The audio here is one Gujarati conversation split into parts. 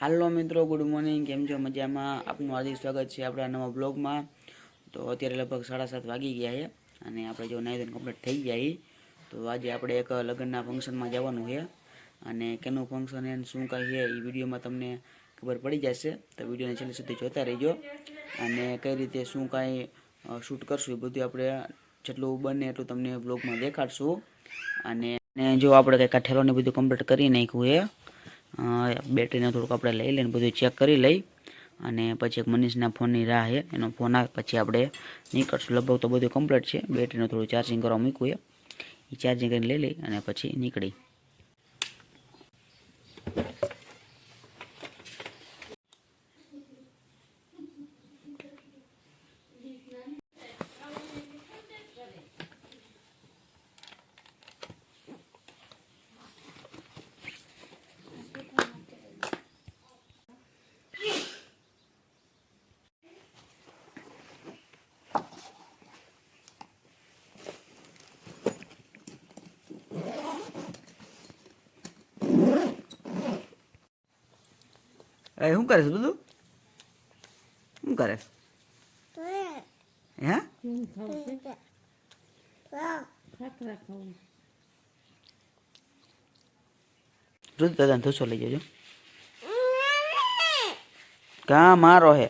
હાલો મિત્રો, ગુડ મોર્નિંગ. કેમ છો? મજામાં? આપનું હાર્દિક સ્વાગત છે આપણા નવા બ્લોગમાં. તો અત્યારે લગભગ 7:30 વાગી ગયા છે અને આપણે જો નાઈ ધોઈને કમ્પ્લીટ થઈ ગયા. તો આજે આપણે એક લગ્નના ફંક્શનમાં જવાનું છે અને કેનું ફંક્શન અને શું કાંઈ છે એ વિડીયોમાં તમને ખબર પડી જશે. તો વિડીયોને છેલ્લે સુધી જોતા રહીજો અને કઈ રીતે શું કાંઈ શૂટ કરશું એ બધું આપણે જેટલું બને એટલું તમને બ્લોગમાં દેખાડશું. અને જો આપણે કંઈક આ ઠેલોને બધું કમ્પ્લીટ કરી નાખ્યું છે. બેટરીને થોડુંક આપણે લઈ લઈને બધું ચેક કરી લઈ અને પછી એક મનીષના ફોનની રાહ છે, એનો ફોન આવે પછી આપણે નીકળશું. લગભગ તો બધું કમ્પ્લીટ છે. બેટરીને થોડું ચાર્જિંગ કરવા મૂક્યું એ ચાર્જિંગ કરીને લઈ લઈ અને પછી નીકળી. શું કરે છે બધું? શું કરે? હે રુદ દાદાને ધોસો લઈ જજો. કા મારો હે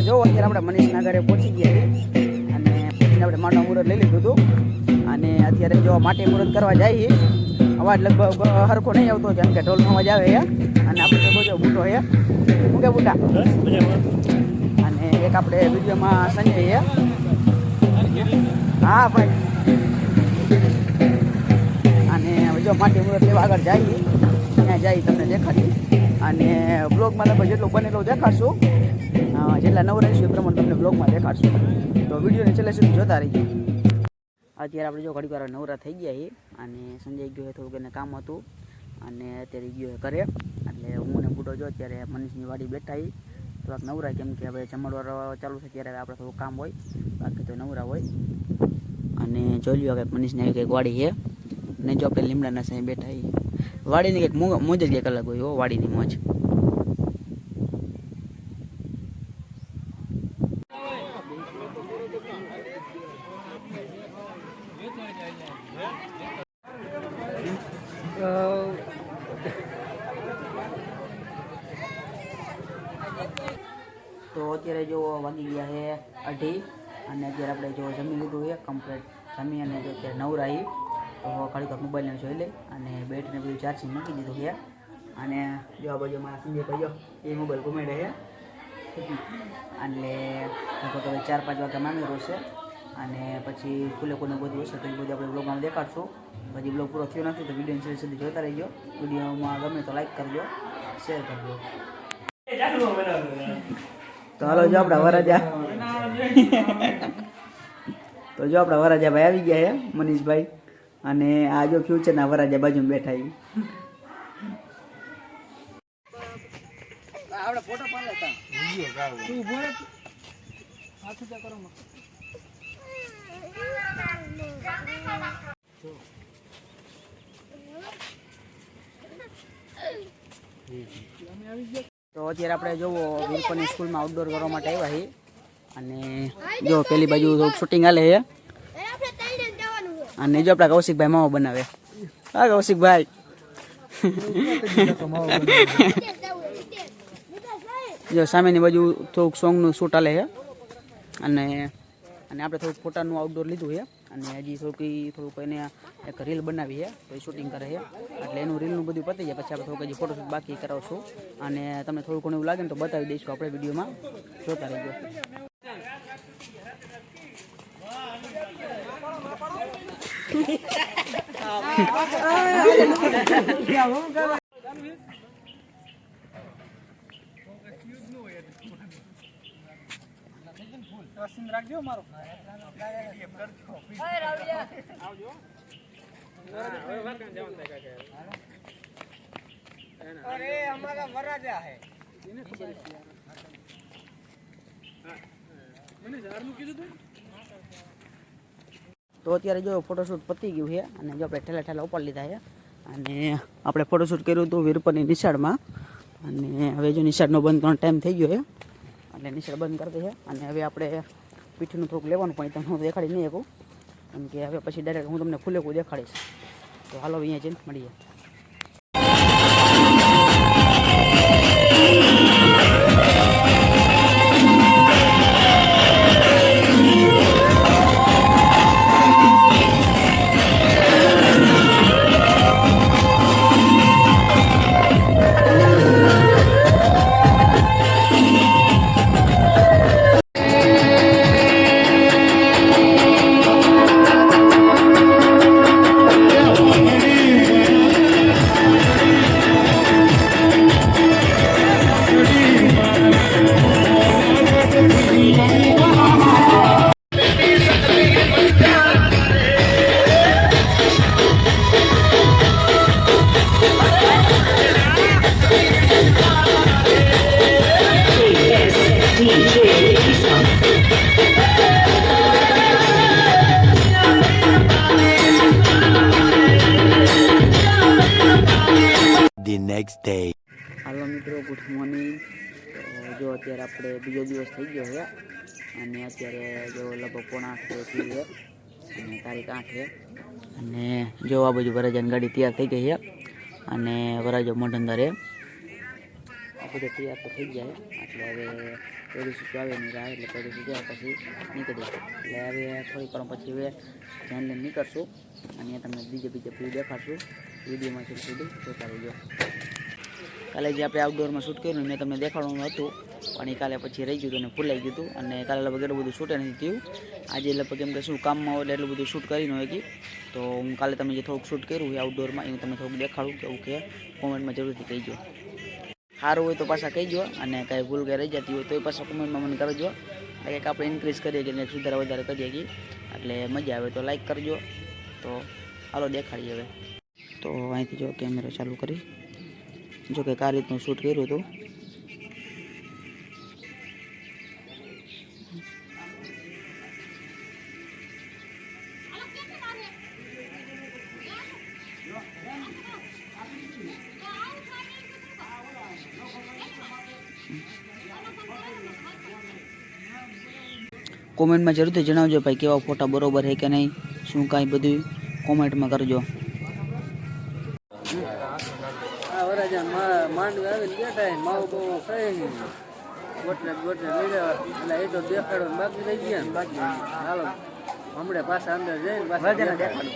જો અત્યારે આપણે મનીષના ઘરે પહોંચી ગયા અને પહોંચીને આપણે માટા મુહૂર્ત લઈ લીધું હતું અને અત્યારે જો માટી મુહૂર્ત કરવા જઈએ. અવાજ લગભગ સરખો નહીં આવતો જેમ કે ઢોલનો અવાજ આવે છે અને આપણે બધો બૂટો છે. શું કે બૂટા? અને એક આપણે વિડીયોમાં સંજય છે. હા ભાઈ. અને જો માટી મુહૂર્ત લેવા આગળ જઈએ, ત્યાં જઈ તમને દેખાડી અને બ્લોગમાં લગભગ જેટલું બને એટલું દેખાડશું. જેટલા નવરાઈશું એ પ્રમાણે તમને બ્લોગમાં દેખાડશું. તો વિડીયોને છેલ્લે સુધી જોતા રહીજો. અત્યારે આપણે જો ઘડીક વાર નવરા થઈ ગયા છીએ અને સંજય ગયો થોડુંક એને કામ હતું અને અત્યારે ગયો કરે. એટલે હું ને બુડો જો અત્યારે મનીષની વાડી બેઠા છીએ થોડાક નવરા, કેમ કે હવે જમણવાર ચાલુ થાય ત્યારે આપણે થોડું કામ હોય, બાકી તો નવરા હોય. અને જોઈ લો કંઈક મનીષની આવી કંઈક વાડી છે ને જો આપણે લીમડાના સાંઈ બેઠા છીએ. વાડીની કંઈક મોજ જ કંઈક અલગ હોય હો, વાડીની મોજ. તો અત્યારે જો વાગી ગયા છે 2:30 અને અત્યારે આપણે જો જમી લીધું છે કમ્પ્લીટ. જમી અને જો અત્યારે નવરાઈ તો ઘડીક મોબાઈલને જોઈ લઈ અને બેટરીને બધું ચાર્જિંગ મૂકી દીધું છે. અને જો આ બાજુ મારા સંજય ભાઈઓ એ મોબાઈલ ઘુમેડે છે એટલે લગભગ હવે 4-5 વાગ્યા માંગી રહેશે અને પછી ફૂલે કોને બધું હશે તો એ બધું આપણે બ્લોગમાં દેખાડશું. પછી બ્લોગ પૂરો થયો નથી તો વિડીયોને છેલ્લે સુધી જોતા રહીજો. વિડીયોમાં ગમે તો લાઈક કરજો, શેર કરજો. તો હાલો જો આપણા વરાજા તો જો આપણા વરાજા ભાઈ આવી ગયા છે મનીષભાઈ અને આ જો ફ્યુચરના વરાજા બાજુમાં બેઠા છે. આપણે ફોટો પાડ લેતા વિડિયો ગાવ તું બોલે હાથ ઉચા કરો માં. તો અત્યારે આપણે જોવો વીરપની સ્કૂલમાં આઉટડોર કરવા માટે આવ્યા છીએ અને જો પેલી બાજુ થોડુંક શૂટિંગ હાલે છે અને જો આપણા કૌશિકભાઈ માવો બનાવે. હા કૌશિકભાઈ જો સામેની બાજુ થોડુંક સોંગનું શૂટ હાલે છે અને આપણે થોડુંક ફોટાનું આઉટડોર લીધું છે અને હજી થોડુંક એને એક રીલ બનાવી છે તો એ શૂટિંગ કરે છે. એટલે એનું રીલનું બધું પતી જાય પછી આપણે થોડુંક હજી ફોટોશૂટ બાકી કરાવશું અને તમને થોડું ઘણું એવું લાગે ને તો બતાવી દઈશું આપણે વિડીયોમાં, જોતા રહીજો. રાખજો મારો આવજો. अरे हमारा वराजा है તો અત્યારે જો ફોટોશૂટ પતી ગયું છે અને જો આપણે ઠેલા ઠેલા ઉપર લીધા છે અને આપણે ફોટોશૂટ કર્યું હતું વીરપરની નિશાળમાં અને હવે જો નિશાળનો બંધ કરવાનો ટાઈમ થઈ ગયો છે એટલે નિશાળ બંધ કરી દે છે અને હવે આપણે પીઠનું થોડુંક લેવાનું પણ તમને હું દેખાડી નહીં શકું કેમ કે હવે પછી ડાયરેક્ટ હું તમને ફૂલેકું દેખાડીશ તો હાલો અહીંયા જઈને મળીએ. The next day. હાલો મિત્રો, ગુડ મોર્નિંગ. તો જો અત્યારે આપણે બીજો દિવસ થઈ ગયો છે અને અત્યારે જો લગભગ 7:30 થઈ છે અને તારીખ 8 છે અને જો આ બાજુ વરાજાની ગાડી તૈયાર થઈ ગઈ છે અને વરાજો મોઢંદરે આ બધું તૈયાર તો થઈ જાય એટલે હવે પેલું આવે નહીં રાહ એટલે પેલું જાય પછી નીકળી એટલે હવે થોડીક વાર પછી હવે ધ્યાન લઈને નીકળશું અને તમને બીજે વ્યૂ દેખાડશું. વિડીયોમાં સુધી જોતા રહેજો. કાલે જે આપણે આઉટડોરમાં શૂટ કર્યું મેં તમને દેખાડવાનું હતું પણ એ કાલે પછી રહી ગયું હતું અને ભૂલાઈ ગયું હતું અને કાલે લગભગ એટલું બધું શૂટે નથી થયું. આજે લગભગ એમ કે શું કામમાં હોય એટલે એટલું બધું શૂટ કરી ન હોય કે તો હું કાલે તમે જે થોડુંક શૂટ કર્યું છે આઉટડોરમાં એ હું તમને થોડુંક દેખાડું કેવું કે કોમેન્ટમાં જરૂરથી કહીજો. સારું હોય તો પાછા કહીજો અને કાંઈ ભૂલ કાંઈ રહી જતી હોય તો એ પાછા કોમેન્ટમાં મને કરજો. કંઈક આપણે ઇન્ક્રીઝ કરીએ કે સુધારા વધારે કરીએ કે એટલે મજા આવે તો લાઈક કરજો. તો હાલો દેખાડીએ હવે. તો અહીંથી જો કેમેરો ચાલુ કરી જો કે આ રીતનું શૂટ કર્યું હતું. કોમેન્ટમાં જરૂરથી જણાવજો ભાઈ કેવા ફોટા બરોબર છે કે નહીં, શું કાંઈ બધું કોમેન્ટમાં કરજો. માંડવી આવીને બેઠા માવો બહુ ખાઈ ગોટલે લઈ જવા એટલે એ તો દેખાડો બાકી રહી ગયા ને બાકી હાલો હમણાં પાછા અંદર જઈને પાછા દેખાડો.